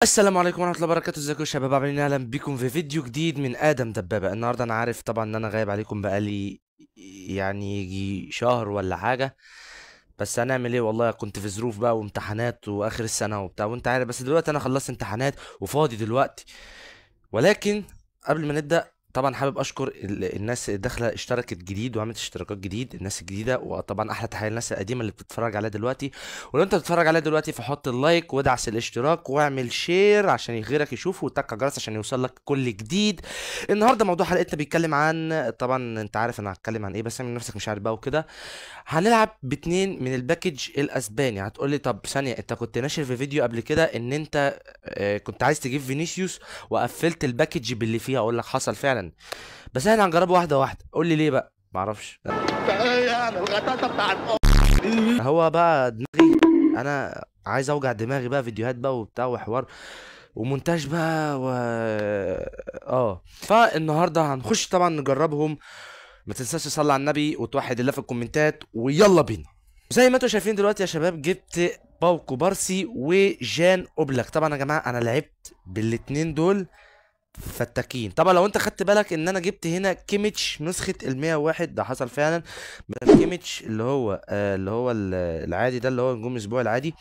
السلام عليكم ورحمة الله وبركاته. ازيكم يا شباب؟ عاملين اهلا بيكم في فيديو جديد من ادم دبابة. النهارده انا عارف طبعا ان انا غايب عليكم بقالي يعني يجي شهر ولا حاجة، بس هنعمل ايه؟ والله كنت في ظروف بقى وامتحانات واخر السنة وبتاع وانت عارف، بس دلوقتي انا خلصت امتحانات وفاضي دلوقتي. ولكن قبل ما نبدأ طبعا حابب اشكر الناس اللي داخله اشتركت جديد وعملت اشتراكات جديد، الناس الجديده، وطبعا احلى تحيه للناس القديمه اللي بتتفرج عليها دلوقتي. ولو انت بتتفرج عليها دلوقتي فحط اللايك وادعس الاشتراك واعمل شير عشان غيرك يشوفه، وتك الجرس عشان يوصل لك كل جديد. النهارده موضوع حلقتنا بيتكلم عن، طبعا انت عارف انا هتكلم عن ايه، بس اعمل نفسك مش عارف بقى وكده. هنلعب باتنين من الباكج الاسباني. هتقولي طب ثانيه، انت كنت ناشر في فيديو قبل كده ان انت كنت عايز تجيب فينيسيوس وقفلت الباكج باللي فيها. اقول لك حصل فعلا، بس احنا هنجربه واحده واحده. قول لي ليه بقى؟ معرفش. ايه يعني الغطاسه بتاعت هو بقى دماغي، انا عايز اوجع دماغي بقى، فيديوهات بقى وبتاع وحوار ومونتاج بقى فالنهارده هنخش طبعا نجربهم. ما تنساش تصلي على النبي وتوحد الله في الكومنتات، ويلا بينا. زي ما انتوا شايفين دلوقتي يا شباب، جبت باو كوبارسي وجان اوبلاك. طبعا يا جماعه انا لعبت بالاتنين دول فتاكين. طبعا لو انت خدت بالك ان انا جبت هنا كيميتش نسخة ال101، ده حصل فعلا. من كيميتش العادي ده، اللي هو نجوم الاسبوع العادي.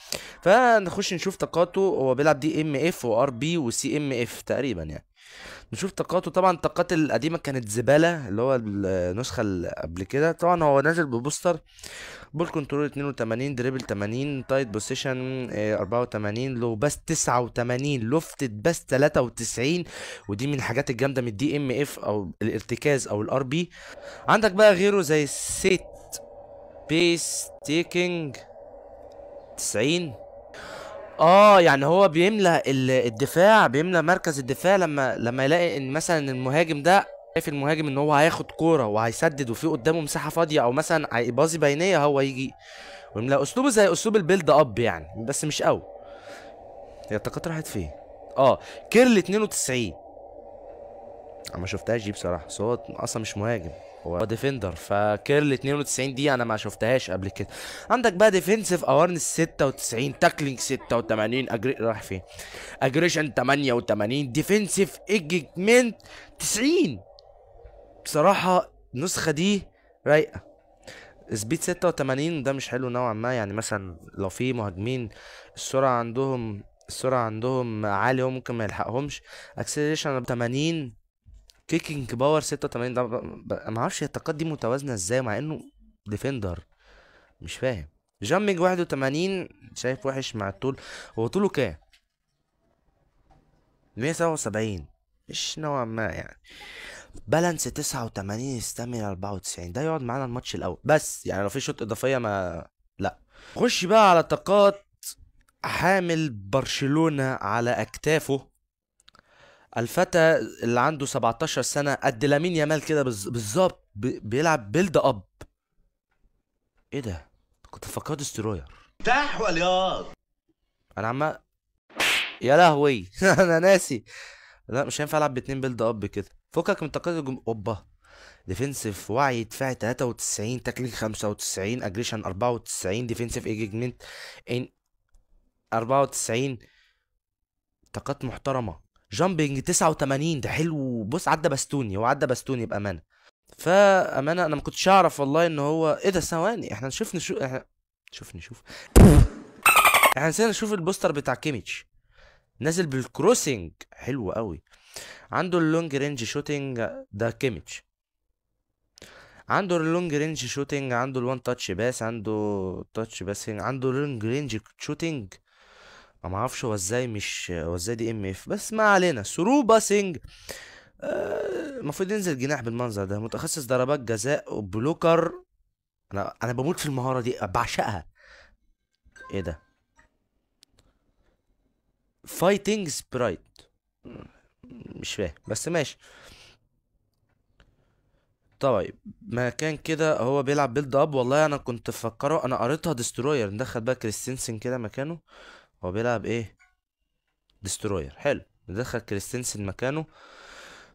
فنخش نشوف طاقاته. هو بيلعب دي ام اف وار بي وسي ام اف تقريبا يعني. نشوف طاقاته. طبعا الطاقات القديمة كانت زبالة، اللي هو النسخة اللي قبل كده. طبعا هو نازل ببوستر. بول كنترول 82، دريبل 80، تايت بوزيشن 84، لو باس 89، لوفتد باس 93. ودي من الحاجات الجامده من الدي ام اف او الارتكاز او الار بي. عندك بقى غيره زي سيت بيس تيكينج 90. يعني هو بيملى الدفاع، بيملى مركز الدفاع لما يلاقي ان مثلا المهاجم ده، شايف المهاجم ان هو هياخد كوره وهيسدد وفي قدامه مساحه فاضيه، او مثلا هيبازي بينيه، هو يجي ويملى. اسلوبه زي اسلوب البيلد اب يعني، بس مش قوي. هي الطاقات راحت فين؟ اه كيرل 92. انا ما شفتهاش دي بصراحه، بس هو اصلا مش مهاجم، هو ديفندر. فكيرل 92 دي انا ما شفتهاش قبل كده. عندك بقى ديفنسيف اوارنس 96، تاكلينج 86، راح فين؟ اجريشن 88، ديفنسيف ايجمنت 90. بصراحه النسخه دي رايقه. سبيد 86 ده مش حلو نوعا ما، يعني مثلا لو في مهاجمين السرعة عندهم عالية، هو ممكن ما يلحقهمش. اكسلريشن 80، كيكينج باور 86. ده ما اعرفش الطاقات دي متوازنة ازاي مع انه ديفندر، مش فاهم. جامبنج 81، شايف وحش مع الطول. هو طوله كام؟ 177، مش نوعا ما يعني. بالانس 89، ستامينا 94. ده يقعد معانا الماتش الاول بس، يعني لو في شوط اضافيه ما لا. خش بقى على طاقات حامل برشلونه على اكتافه. الفتى اللي عنده 17 سنه، قد لامين يامال كده بالظبط، بيلعب بيلد اب. ايه ده؟ كنت فكرت دستروير. تاح والياض. انا عم يا لهوي انا ناسي. لا مش هينفع العب باتنين بيلد اب كده. فكك من طاقات اوبا. ديفنسيف وعي دفاعي 93، تاكلينج 95، اجريشن 94، ديفنسيف ايجمنت ان 94. طاقات محترمه. جامبنج 89، ده حلو. بص عدى باستوني، هو عدى باستوني بامانه. فامانه انا ما كنتش اعرف والله ان هو ايه ده. ثواني، احنا احنا شوف احنا نسينا نشوف البوستر بتاع كيميتش. نازل بالكروسنج، حلو قوي. عنده اللونج رينج شوتينج، ده كيميتش. عنده اللونج رينج شوتينج، عنده الوان تاتش باس، عنده تاتش باسنج، عنده لونج رينج شوتينج. ما اعرفش هو ازاي دي ام اف، بس ما علينا. ثرو باسنج، المفروض ينزل جناح بالمنظر ده. متخصص ضربات جزاء بلوكر. انا بموت في المهارة دي، بعشقها. ايه ده؟ فايتنج سبرايت، مش فاهم بس ماشي. طيب ما كان كده هو بيلعب بيلد اب. والله انا كنت مفكره، انا قريتها ديستروير. ندخل بقى كريستنسن كده مكانه. هو بيلعب ايه؟ ديستروير. حلو، ندخل كريستنسن مكانه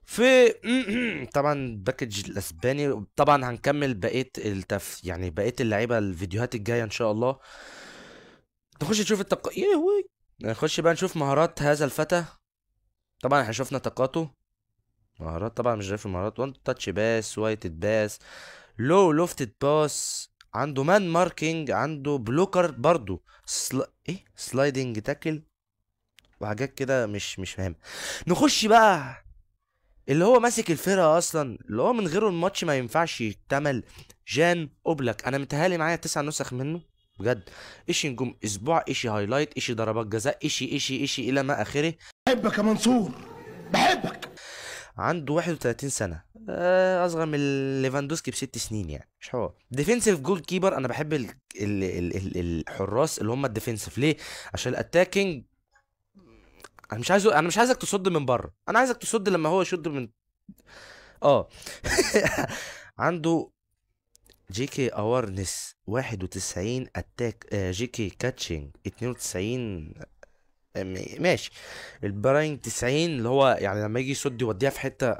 في طبعا باكج الاسباني. طبعا هنكمل بقيه يعني بقيه اللعيبه الفيديوهات الجايه ان شاء الله. نخش نشوف يهوي. نخش بقى نشوف مهارات هذا الفتى. طبعا احنا شفنا طاقاته. مهارات طبعا مش في المهارات. وان تاتش باس، وايتد باس، لو لوفتد باس، عنده مان ماركينج، عنده بلوكر برضو، سلايدنج تاكل وحاجات كده مش فاهم. نخش بقى اللي هو ماسك الفرقه اصلا، اللي هو من غيره الماتش ما ينفعش يكتمل. جان اوبلاك، انا متهيألي معايا 9 نسخ منه بجد. ايشي نجوم اسبوع، ايشي هايلايت، ايشي ضربات جزاء، ايشي الى ما اخره. بحبك يا منصور، بحبك. عنده 31 سنة، أصغر من ليفاندوسكي ب6 سنين، يعني مش حوار. ديفensive جول كيبر، أنا بحب الحراس اللي هم الديفنسيف. ليه؟ عشان الأتاكينج أنا مش عايزك تصد من بره، أنا عايزك تصد لما هو يشد من اه عنده جي كي اوارنس 91، اتاك جي كي كاتشنج 92. ماشي. البراين 90، اللي هو يعني لما يجي يصد يوديها في حتة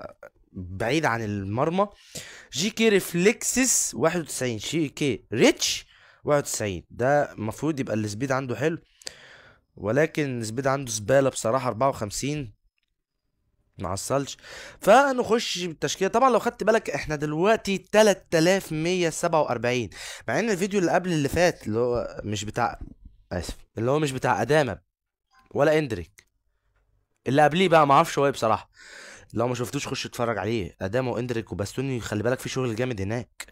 بعيد عن المرمى. جي كي ريفلكسس 91، جي كي ريتش 91. ده المفروض يبقى السبيد عنده حلو، ولكن السبيد عنده زبالة بصراحة 54، معصلش. فنخش بالتشكيله. طبعا لو خدت بالك احنا دلوقتي 3147، مع ان الفيديو اللي قبل اللي فات اللي هو مش بتاع، اسف، اللي هو مش بتاع ادامه ولا اندريك، اللي قبليه بقى ما اعرفش هو ايه بصراحه. لو ما شفتوش خش اتفرج عليه، ادامه واندريك وباستوني، خلي بالك في شغل جامد هناك.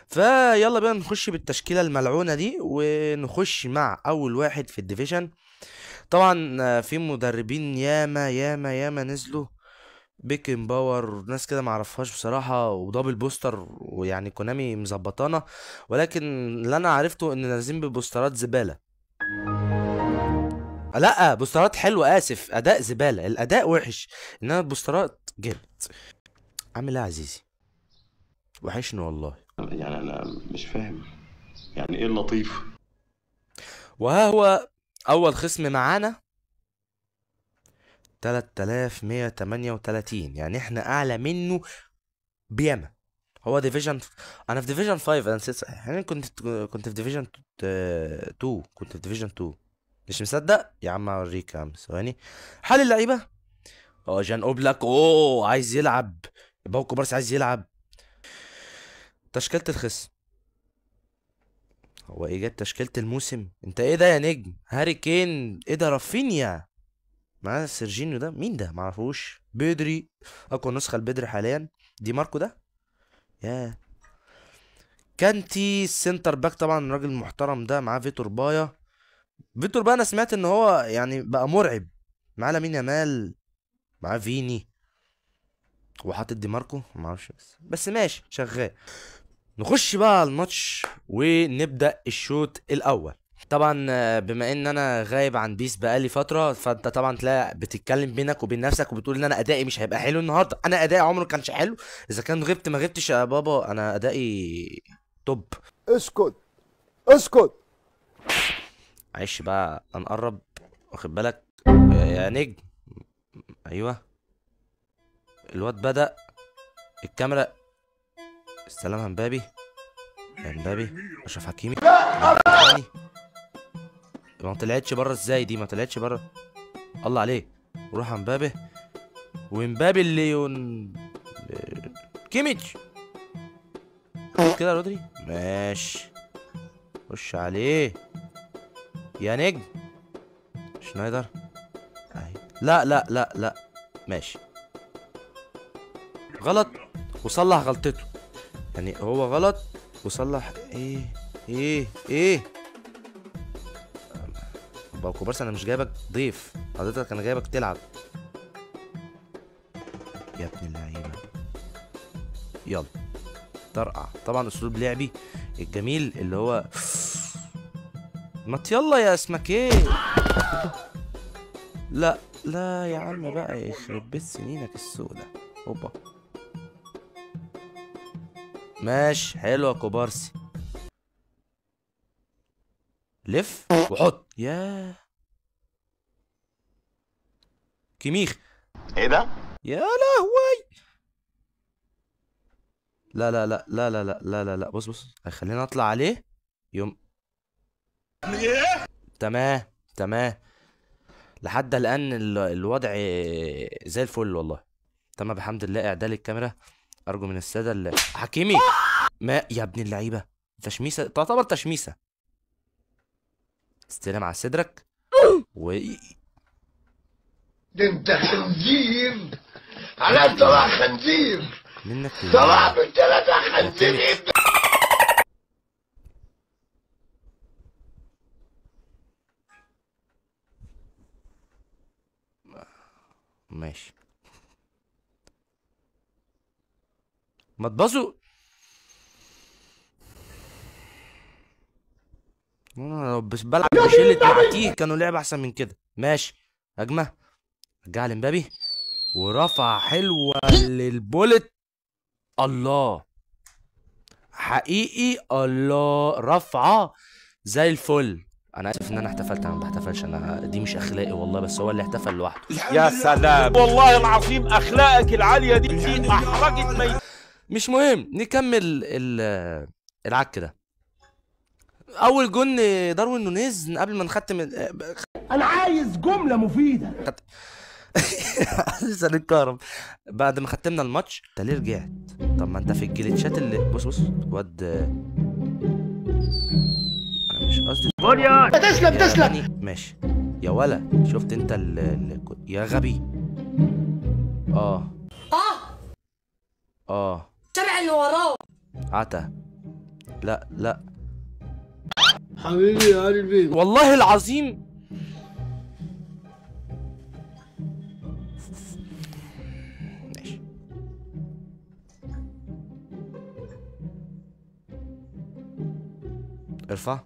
فيلا بقى نخش بالتشكيله الملعونه دي، ونخش مع اول واحد في الديفيجن. طبعا في مدربين ياما ياما ياما نزلوا، بيكن باور، ناس كده معرفهاش بصراحة، ودبل بوستر، ويعني كونامي مظبطانا. ولكن اللي انا عرفته ان نازلين ببوسترات زبالة. لا بوسترات حلوة، اسف، اداء زبالة، الاداء وحش، انما البوسترات جامد. عامل ايه يا عزيزي؟ وحشني والله. يعني انا مش فاهم يعني ايه اللطيف. وها هو اول خصم معانا 3138، يعني احنا اعلى منه بياما. هو ديفيجن، انا في ديفيجن 5، انا نسيت صحيح. يعني كنت في ديفيجن 2، كنت في ديفيجن 2. مش مصدق يا عم، اوريك يا عم، ثواني. حال اللعيبه. جان اوبلاك، عايز يلعب. باوكو بارس عايز يلعب. تشكيله الخصم. هو ايه جاب تشكيله الموسم؟ انت ايه ده يا نجم؟ هاري كين، ايه ده؟ رافينيا معاه. سيرجينيو ده مين ده؟ معرفوش. بيدري، اقوى نسخه لبيدري حاليا. دي ماركو ده، ياه. كانتي سنتر باك، طبعا الراجل المحترم ده. معاه فيتور بايا. فيتور بايا انا سمعت ان هو يعني بقى مرعب. معاه لامين يامال، معاه فيني، وحاطط دي ماركو، ما اعرفش، بس ماشي شغال. نخش بقى على الماتش ونبدا الشوط الاول. طبعا بما ان انا غايب عن بيس بقالي فتره، فانت طبعا تلاقي بتتكلم بينك وبين نفسك وبتقول ان انا ادائي مش هيبقى حلو النهارده. انا ادائي عمره كانش حلو. اذا كان غبت ما غبتش يا بابا، انا ادائي توب. اسكت اسكت. معلش بقى هنقرب، واخد بالك يا نجم. ايوه، الواد بدأ. الكاميرا، استلمها مبابي. يا مبابي، اشرف حكيمي تاني. ما طلعتش بره ازاي دي؟ ما طلعتش بره، الله عليه. وروح على مبابي، ومبابي اللي كيميتش كده. يا رودري ماشي، خش عليه يا نجم. شنايدر، اهي. لا لا لا لا، ماشي. غلط وصلح غلطته، يعني هو غلط وصلح. ايه باكو بارس، انا مش جايبك ضيف حضرتك، انا جايبك تلعب يا ابن اللعيبه. يلا طرقع. طبعا اسلوب لعبي الجميل اللي هو ما يلا يا اسمك ايه. لا لا يا عم بقى، يخرب بيت سنينك السودة. اوبا، ماشي حلو يا كوبارسي. لف وحط يا كيميخ. ايه ده؟ يا لهوي. لا لا لا لا لا لا لا لا لا، بص خلينا اطلع عليه. يوم تمام تمام. لحد الان الوضع زي الفل والله. تمام بحمد الله. اعدال الكاميرا ارجو من الساده حكيمي. ما يا ابن اللعيبه، تشميسه تعتبر تشميسه. استلم على صدرك و ده انت خنزير، على طلع خنزير، منك طلع من 3 خنزير. ماشي. ما تبازوا. انا لو بس بلعب بشلة معتيه كانوا لعب احسن من كده. ماشي. هجمة رجع لمبابي ورفع حلوة للبولت. الله حقيقي، الله رفعة زي الفل. انا اسف ان انا احتفلت، انا ما بحتفلش، انا دي مش اخلاقي والله، بس هو اللي احتفل لوحده. يا سلام والله العظيم، اخلاقك العاليه دي احرجت ميت. مش مهم، نكمل العك ده. اول جون داروين نونيز قبل ما نختم انا عايز جمله مفيده. لسه نتكهرب بعد ما ختمنا الماتش. انت ليه رجعت؟ طب ما انت في الجليتشات اللي بص واد. انا مش قصدي تسلم. ماشي يا ولا. شفت انت يا غبي. الشارع اللي وراه. عتا. لا حبيبي يا قلبي، والله العظيم. ماشي. ارفع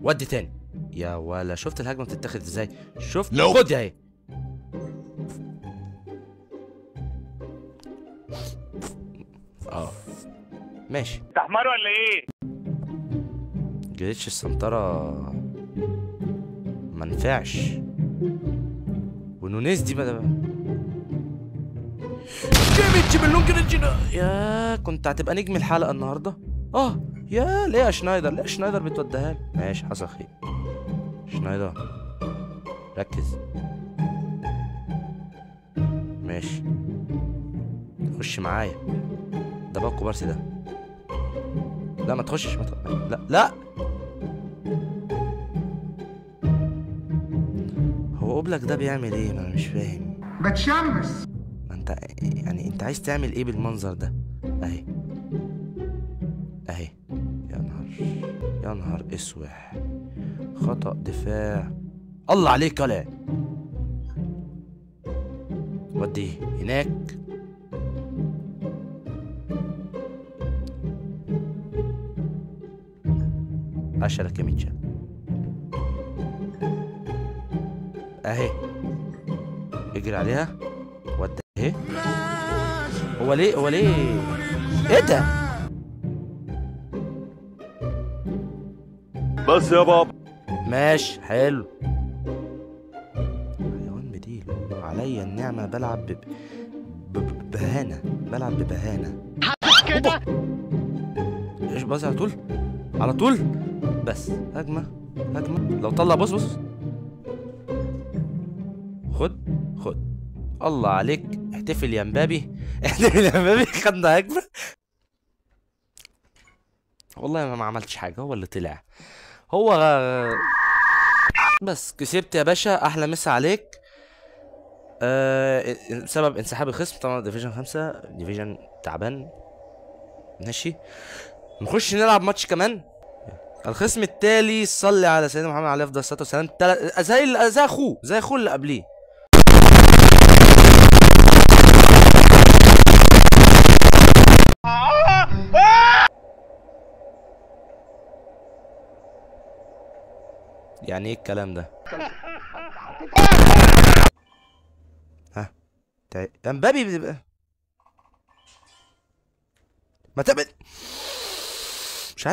ودي تاني يا ولا. شفت الهجمه بتتاخد ازاي؟ شفت خد اهي. ماشي. انت حمار ولا ايه؟ جريتش السنترة منفعش. ونونيز دي بقى جيميتش باللون كده. يا كنت هتبقى نجم الحلقة النهاردة. يا ليه شنايدر بتوديها لي. ماشي حصل خير. شنايدر ركز. ماشي خش معايا. ده بقى كوبارسي ده. لا ما تخشش لا هو اوبلاك ده بيعمل ايه؟ ما انا مش فاهم. بتشمس. ما انت يعني انت عايز تعمل ايه بالمنظر ده؟ اهي يا نهار اسوح. خطأ دفاع. الله عليك يالا. ودي هناك. عشرة كيميتشا اهي. اجري عليها ودي اهي. هو ليه ايه ده؟ بس يا بابا. ماشي حلو. حيوان بديل عليا النعمة. بلعب ببهانة. بلعب ببهانة كده. ايش بس على طول بس. هجمة لو طلع بص خد الله عليك. احتفل يا مبابي. خدنا هجمة والله ما عملتش حاجة. هو اللي طلع هو بس. كسبت يا باشا. احلى مسا عليك. بسبب انسحاب الخصم طبعا. ديفيجن 5 ديفيجن تعبان. ماشي نخش نلعب ماتش كمان. الخصم التالي صلي على سيدنا محمد عليه افضل الصلاه والسلام. زي اخوه اللي قبليه. يعني ايه الكلام ده؟ ها يا مبابي ما تبعد. مش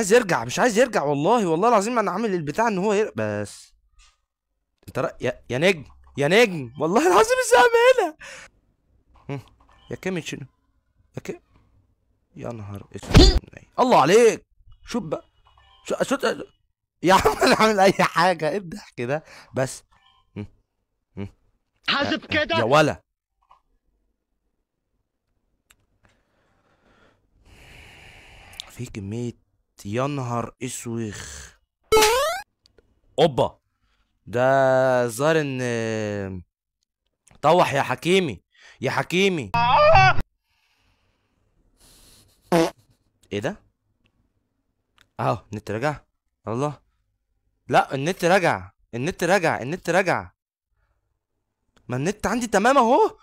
عايز يرجع والله العظيم. انا عامل البتاع ان هو بس. انت يا نجم والله العظيم السامي هنا. يا كيميتش يا نهار اسود. الله عليك. شوف بقى يا عم انا عامل اي حاجه. ايه الضحك ده بس. حاسب كده يا ولا في كمية، يا نهار اسوخ. اوبا، ده ظاهر ان طوح يا حكيمي، يا حكيمي. ايه ده؟ اهو النت رجع. الله، لا النت رجع، النت رجع، النت رجع. ما النت عندي تمام اهو.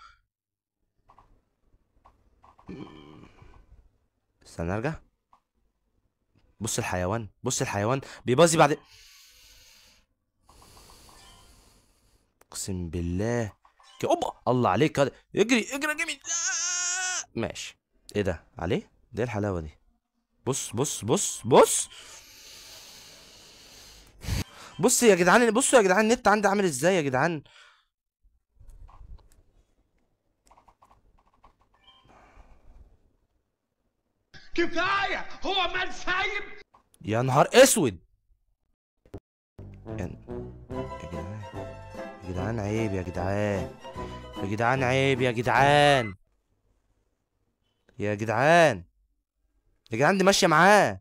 استنى ارجع. بص الحيوان، بص الحيوان بيبازي بعد. اقسم بالله. اوبا، الله عليك. هذا اجري اجري يا جميل. لا ماشي. ايه ده عليه؟ ده الحلاوه دي. بص بص بص بص بص يا جدعان، بصوا يا جدعان النت عندي عامل ازاي يا جدعان. كفايه، هو من سايب. يا نهار اسود. يا جدعان، يا جدعان عيب يا جدعان، يا جدعان عيب يا جدعان، يا جدعان، يا جدعان دي ماشيه معاه.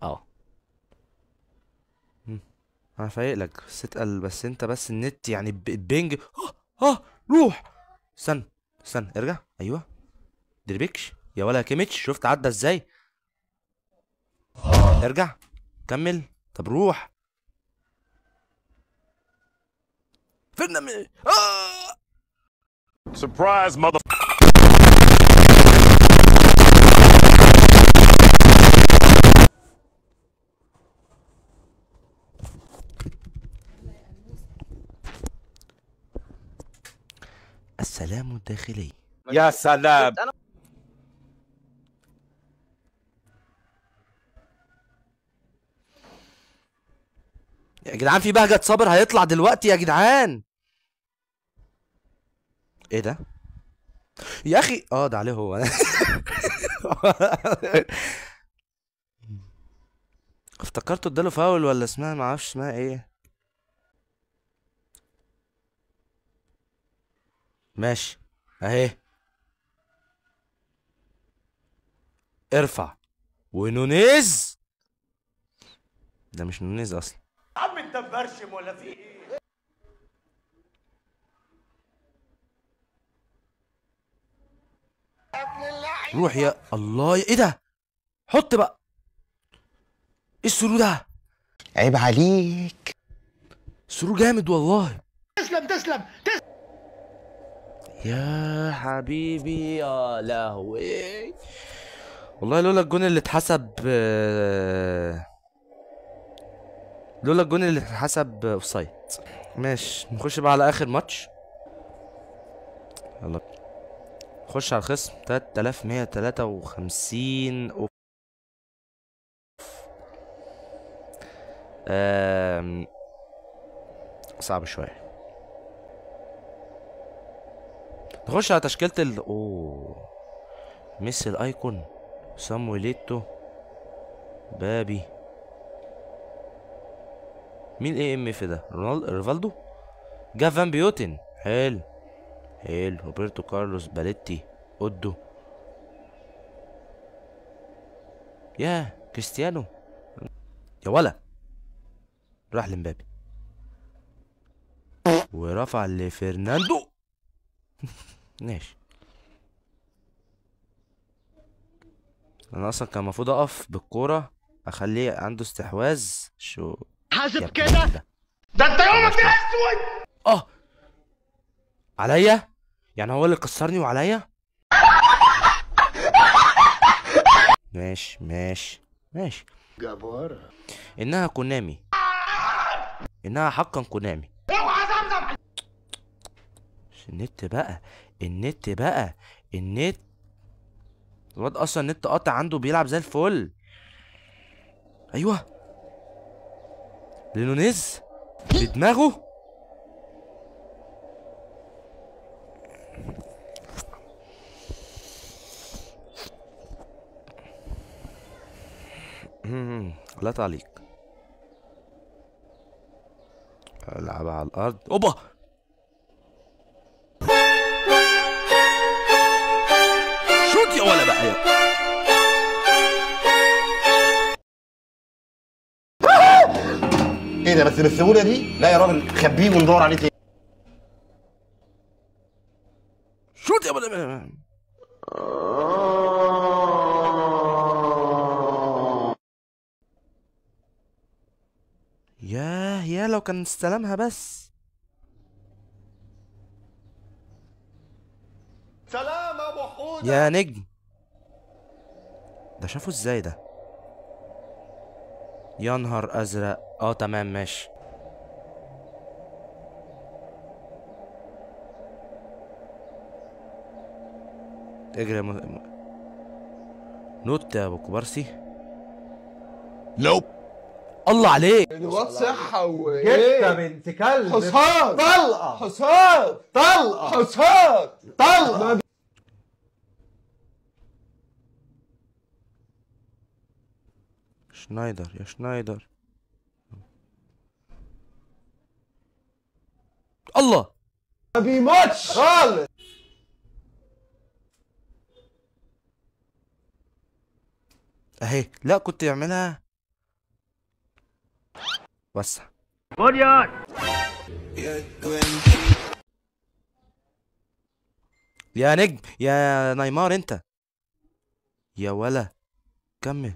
اه انا فايق لك، بس اتقل، بس انت بس النت يعني البنج. روح. استنى استنى ارجع. ايوه دربكش يا ولا كيميتش، شفت عدى ازاي. ارجع كمل. طب روح. فينا سربرايز مother. السلام الداخلي. يا سلام. يا جدعان في بهجة صابر هيطلع دلوقتي يا جدعان. ايه ده يا اخي؟ ده عليه هو. افتكرته اداله فاول ولا اسمها ما اعرفش اسمها ايه. ماشي اهي. ارفع. ونونيز. ده مش نونيز اصلا. عم انت مبرشم ولا في ايه؟ روح يا الله. ايه ده؟ حط بقى. ايه السرو ده؟ عيب عليك. سرو جامد والله. تسلم تسلم تسلم. يا حبيبي يا لهوي. والله لولا الجون اللي اتحسب لولا الجون اللي اتحسب اوفسايد. ماشي نخش بقى على اخر ماتش. يلا نخش على الخصم 3153. اوف. صعب شويه. نخش على تشكيلة ميسي الايكون، صامويل ايتو، بابي. مين ايه ام في ده؟ ريفالدو. جا فان بيوتن. حلو حلو. روبرتو كارلوس، باليتي، اودو. يا كريستيانو يا ولا. راح لمبابي ورفع لفرناندو. ماشي. انا اصلا كان المفروض اقف بالكوره اخليه عنده استحواذ. شو حاسب كده. ده انت يومك ده اسود. عليا يعني، هو اللي كسرني وعليا. ماشي ماشي ماشي. جبارة. انها كونامي، انها حقا كونامي. اوعى زمزم. النت بقى، النت بقى، النت. الواد اصلا النت قاطع عنده بيلعب زي الفل. ايوه لينونيز بدماغه. لا تعليق. العبها على الارض. اوبا شوت يا ولا بقى يا. ايه ده بس بالسهوله دي؟ لا يا راجل خبيه وندور عليه تاني. شوت يا ولا. يا لو كان استلمها بس. سلام ابو حود. يا نجم ده شافه ازاي ده؟ يا نهار ازرق. تمام ماشي. اجري يا نوت يا ابو كوبارسي. نوب. الله عليك. الواد صحة جبت بنت كلب. حصان طلقة. حصان طلقة. حصان طلقة. شنايدر يا شنايدر. الله ما بيموتش خالص. اهي. لا كنت يعملها وسع. يا نجم يا نيمار انت يا ولا. كمل.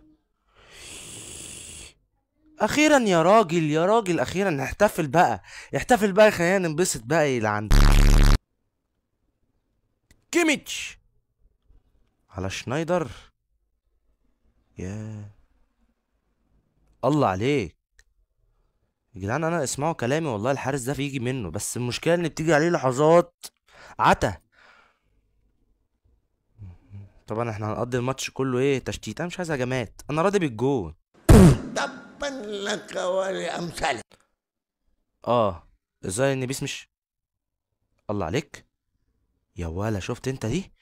اخيرا يا راجل يا راجل اخيرا. احتفل بقى احتفل بقى. خلينا ننبسط بقى الى عند كيميتش على شنايدر. يا الله عليك يا جدعان. انا اسمعوا كلامي والله. الحارس ده بيجي منه بس المشكله ان بتيجي عليه لحظات عتا. طبعا احنا هنقضي الماتش كله ايه تشتيت. انا مش عايز هجمات. انا راضي بالجون. تبا لك ولأمثالك. ازاي ان بيس مش. الله عليك يا ولا. شفت انت دي؟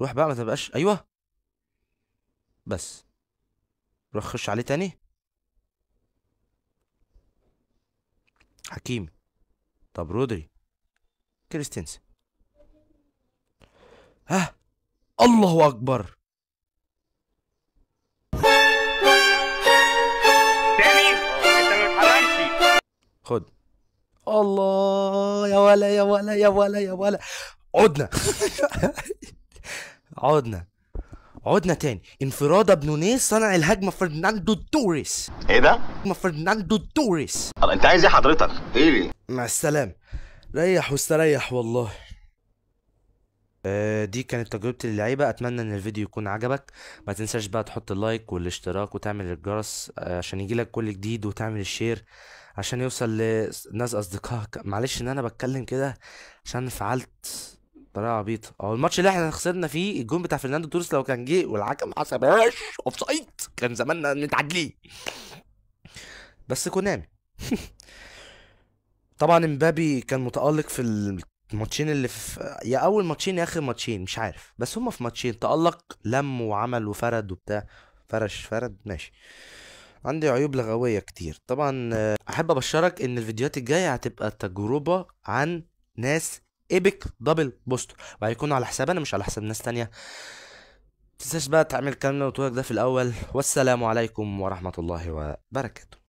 روح بقى ما تبقاش. ايوه بس روح خش عليه تاني. حكيمي. طب رودري. كريستنسن. الله اكبر. خد. الله يا ولا يا ولا يا ولا يا ولا. عدنا عدنا تاني. انفرادة بنونيز صنع الهجمة فرناندو توريس. ايه ده؟ فرناندو توريس. انت عايز ايه حضرتك؟ ايه؟ مع السلامة. ريح واستريح والله. دي كانت تجربتي للعيبة. اتمنى ان الفيديو يكون عجبك. ما تنساش بقى تحط اللايك والاشتراك وتعمل الجرس عشان يجيلك كل جديد، وتعمل الشير عشان يوصل لناس اصدقائك. معلش ان انا بتكلم كده عشان فعلت طريقة عبيطة. الماتش اللي احنا خسرنا فيه الجون بتاع فرناندو توريس لو كان جه والحكم ما حسبهاش اوف سايد كان زماننا متعادلين. بس كونامي طبعا امبابي كان متألق في الماتشين اللي في يا اول ماتشين يا اخر ماتشين مش عارف، بس هما في ماتشين تألق. لم وعمل وفرد وبتاع. فرد ماشي. عندي عيوب لغوية كتير طبعا. احب ابشرك ان الفيديوهات الجاية هتبقى تجربة عن ناس ايبك دبل بوستر، وهيكونوا على حساب انا مش على حساب ناس تانية. متنساش بقى تعمل الكلام اللي قلتهولك ده في الاول. والسلام عليكم ورحمة الله وبركاته.